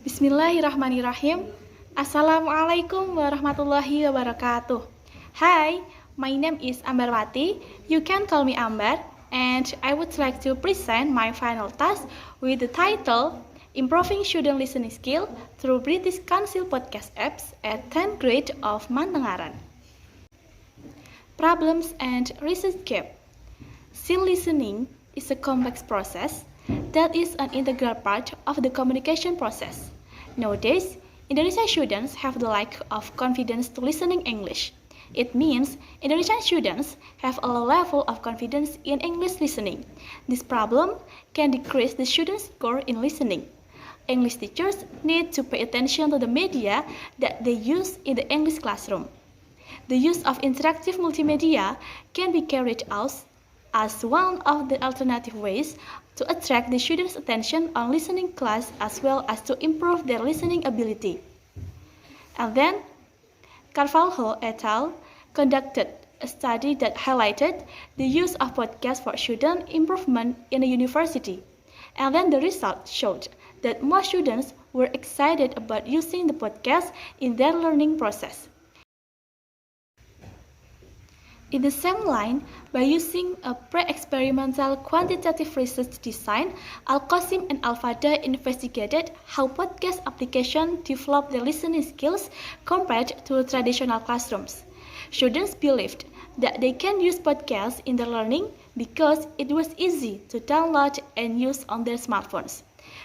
Bismillahirrahmanirrahim. Assalamualaikum warahmatullahi wabarakatuh. Hi, my name is Ambarwati. You can call me Ambar, and I would like to present my final task with the title Improving Student Listening Skill through British Council Podcast Apps at 10th grade of Tengaran. Problems and research gap. Still listening is a complex process that is an integral part of the communication process. Nowadays, Indonesian students have the lack of confidence to listening English. It means Indonesian students have a low level of confidence in English listening. This problem can decrease the students' score in listening. English teachers need to pay attention to the media that they use in the English classroom. The use of interactive multimedia can be carried out as one of the alternative ways to attract the students' attention on listening class as well as to improve their listening ability. And then, Carvalho et al. Conducted a study that highlighted the use of podcasts for student improvement in a university. And then the results showed that most students were excited about using the podcast in their learning process. In the same line, by using a pre-experimental quantitative research design, Al-Qasim and Al-Fada investigated how podcast applications develop their listening skills compared to traditional classrooms. Students believed that they can use podcasts in their learning because it was easy to download and use on their smartphones.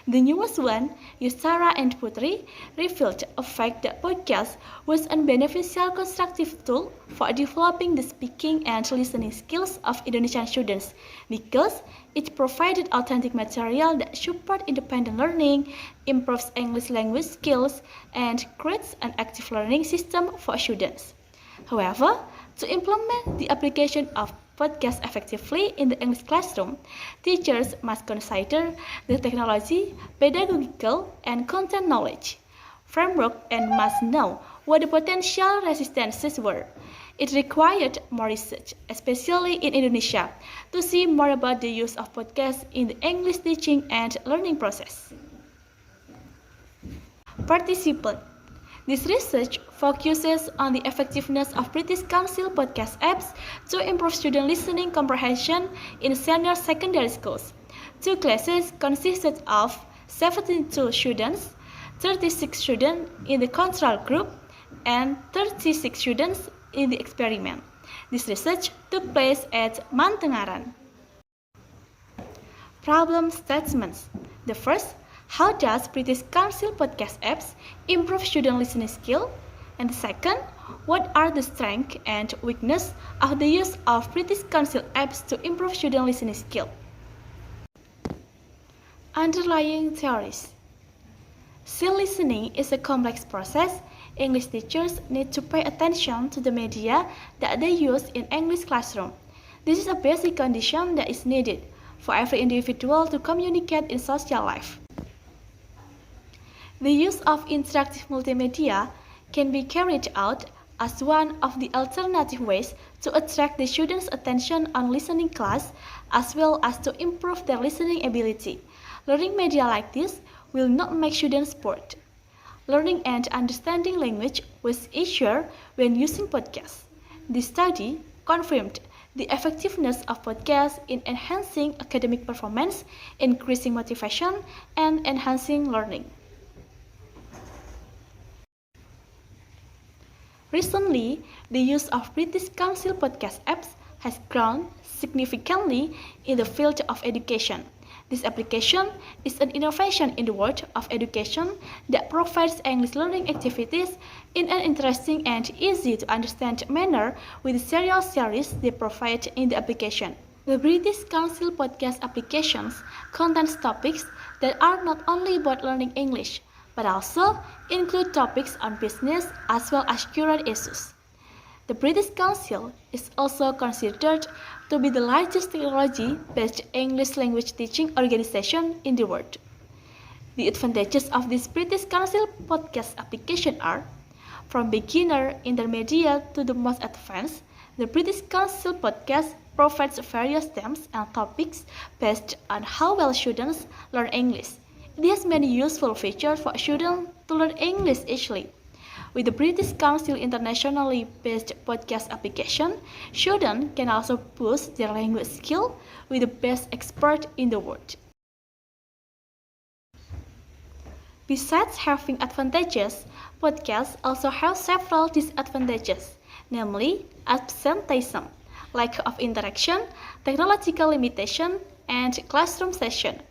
The newest one, Yusara and Putri, revealed a fact that podcast was a beneficial constructive tool for developing the speaking and listening skills of Indonesian students because it provided authentic material that support independent learning, improves English language skills, and creates an active learning system for students. However, to implement the application of podcast effectively in the English classroom, teachers must consider the technology, pedagogical, and content knowledge framework and must know what the potential resistances were. It required more research, especially in Indonesia, to see more about the use of podcasts in the English teaching and learning process. Participant. This research focuses on the effectiveness of British Council podcast apps to improve student listening comprehension in senior secondary schools. Two classes consisted of 72 students, 36 students in the control group, and 36 students in the experiment. This research took place at Tengaran. Problem statements. The first, how does British Council podcast apps improve student listening skill? And the second, what are the strengths and weaknesses of the use of British Council apps to improve student listening skill? Underlying theories. Still listening is a complex process. English teachers need to pay attention to the media that they use in English classroom. This is a basic condition that is needed for every individual to communicate in social life. The use of interactive multimedia can be carried out as one of the alternative ways to attract the students' attention on listening class as well as to improve their listening ability. Learning media like this will not make students bored. Learning and understanding language was easier when using podcasts. This study confirmed the effectiveness of podcasts in enhancing academic performance, increasing motivation, and enhancing learning. Recently, the use of British Council podcast apps has grown significantly in the field of education. This application is an innovation in the world of education that provides English learning activities in an interesting and easy to understand manner with the serial series they provide in the application. The British Council podcast applications contains topics that are not only about learning English, but also include topics on business as well as current issues. The British Council is also considered to be the largest technology-based English language teaching organization in the world. The advantages of this British Council podcast application are, from beginner, intermediate to the most advanced, the British Council podcast provides various themes and topics based on how well students learn English. It has many useful features for students to learn English easily. With the British Council internationally based podcast application, students can also boost their language skill with the best expert in the world. Besides having advantages, podcasts also have several disadvantages, namely absenteeism, lack of interaction, technological limitation, and classroom session.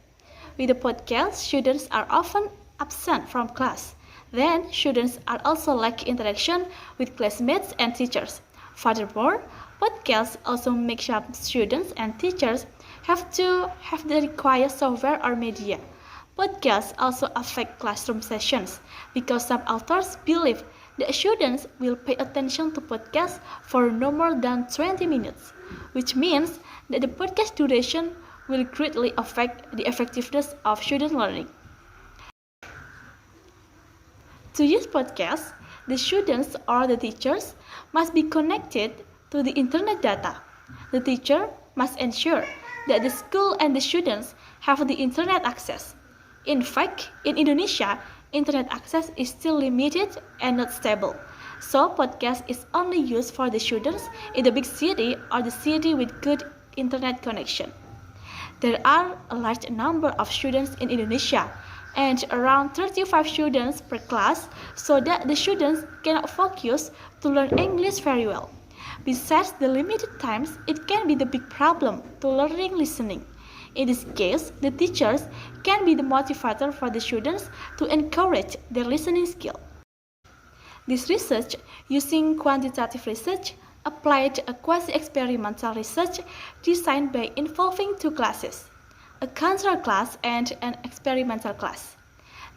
With the podcast, students are often absent from class. Then, students are also lack interaction with classmates and teachers. Furthermore, podcasts also make some students and teachers have to have the required software or media. Podcasts also affect classroom sessions because some authors believe that students will pay attention to podcasts for no more than 20 minutes, which means that the podcast duration will greatly affect the effectiveness of student learning. To use podcasts, the students or the teachers must be connected to the internet data. The teacher must ensure that the school and the students have the internet access. In fact, in Indonesia, internet access is still limited and not stable. So, podcast is only used for the students in the big city or the city with good internet connection. There are a large number of students in Indonesia and around 35 students per class, so that the students cannot focus to learn English very well. Besides the limited times, it can be the big problem to learning listening. In this case, the teachers can be the motivator for the students to encourage their listening skill. This research, using quantitative research, applied a quasi-experimental research designed by involving two classes, a control class and an experimental class.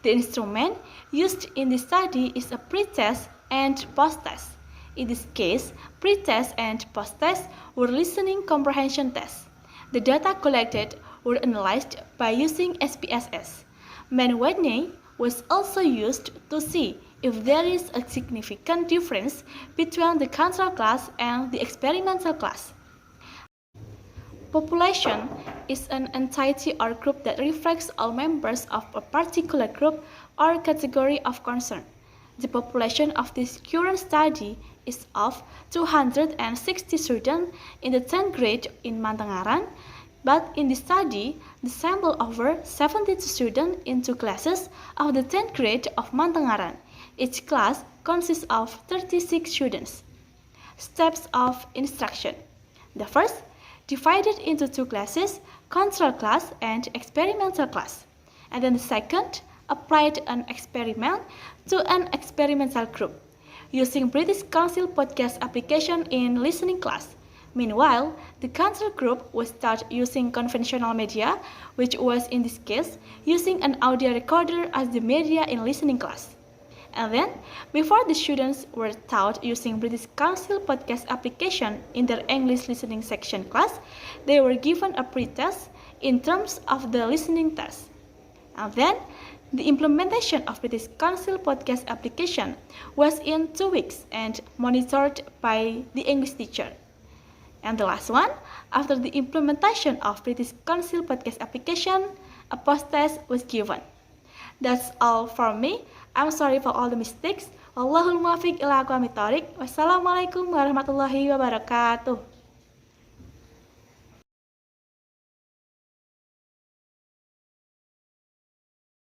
The instrument used in this study is a pre-test and post-test. In this case, pre-test and post-test were listening comprehension tests. The data collected were analyzed by using SPSS. Mean was also used to see if there is a significant difference between the control class and the experimental class. Population is an entity or group that reflects all members of a particular group or category of concern. The population of this current study is of 260 students in the 10th grade in Tengaran, but in this study, the sample over 72 students in two classes of the 10th grade of Tengaran. Each class consists of 36 students. Steps of instruction. The first, divided into two classes, control class and experimental class. And then the second, applied an experiment to an experimental group, using British Council podcast application in listening class. Meanwhile, the control group was taught using conventional media, which was in this case using an audio recorder as the media in listening class. And then, before the students were taught using British Council podcast application in their English listening section class, they were given a pre-test in terms of the listening test. And then, the implementation of British Council podcast application was in 2 weeks and monitored by the English teacher. And the last one, after the implementation of British Council podcast application, a post-test was given. That's all from me. I'm sorry for all the mistakes. Wallahul muwaffiq ila aqwamit thoriq. Wassalamualaikum warahmatullahi wabarakatuh.